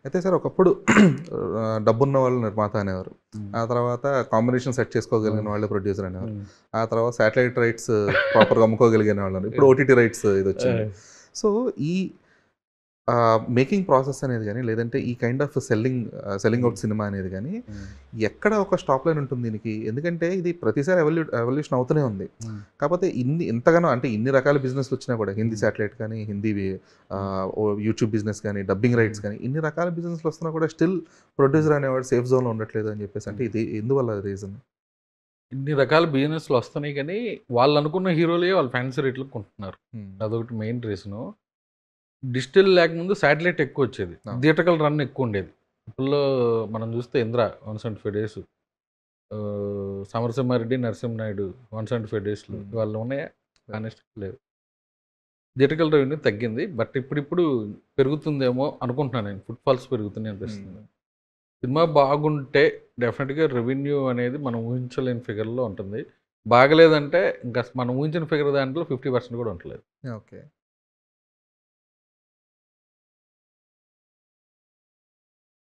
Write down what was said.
అయితే సార్ ఒకప్పుడు డబ్బున్న వాళ్ళు నిర్మాత అనేవారు. ఆ తర్వాత కాంబినేషన్ సెట్ చేసుకోగలిగిన వాళ్ళే ప్రొడ్యూసర్ అనేవారు. ఆ తర్వాత శాటిలైట్ రైట్స్ ప్రాపర్‌గా అమ్ముకోగలిగిన వాళ్ళు. ఇప్పుడు ఓటీటీ రైట్స్ ఇదొచ్చింది. సో, ఈ మేకింగ్ ప్రాసెస్ అనేది గాని, లేదంటే ఈ kind of selling out cinema అనేది గాని, ఎక్కడ ఒక స్టాప్ లైన్ ఉంటుంది దీనికి? ఎందుకంటే ఇది ప్రతిసారి ఎవల్యూషన్ అవుతూనే ఉంది. కాకపోతే ఇంతగానో అంటే ఇన్ని రకాల బిజినెస్‌లు వచ్చినా కూడా హిందీ శాటిలైట్ కానీ, యూట్యూబ్ బిజినెస్ కానీ, డబ్బింగ్ రైట్స్ కానీ, ఇన్ని రకాల బిజినెస్‌లు వస్తున్నా కూడా స్టిల్ ప్రొడ్యూసర్ అనేవాడు సేఫ్ జోన్‌లో ఉండట్లేదు అని చెప్పేసి అంటే ఇది ఎందువల్ల రీజన్? ఇన్ని రకాల బిజినెస్లు వస్తున్నాయి కానీ వాళ్ళు అనుకున్న హీరోలే వాళ్ళు ఫ్యాన్సీ రేట్లు కొంటున్నారు. అదొకటి మెయిన్ రీజను. డిజిటల్ లేకముందు శాటిలైట్ ఎక్కువ వచ్చేది, థియేటర్కల్ రన్ ఎక్కువ ఉండేది. ఇప్పుడు మనం చూస్తే ఇంద్ర 175 డేస్, సమరసింహారెడ్డి నరసింహనాయుడు 175 డేస్లు వాళ్ళు ఉన్నాయా? కానెస్ట్ లేవు. థియేటర్కల్ రెవెన్యూ తగ్గింది, బట్ ఇప్పుడు పెరుగుతుందేమో అనుకుంటున్నాను నేను. ఫుట్ ఫాల్స్ పెరుగుతున్నాయి అనిపిస్తుంది. సినిమా బాగుంటే డెఫినెట్గా రెవెన్యూ అనేది మనం ఊహించలేని ఫిగర్లో ఉంటుంది. బాగలేదంటే ఇంకా మనం ఊహించిన ఫిగర్ దాంట్లో 50% కూడా ఉండలేదు. ఓకే.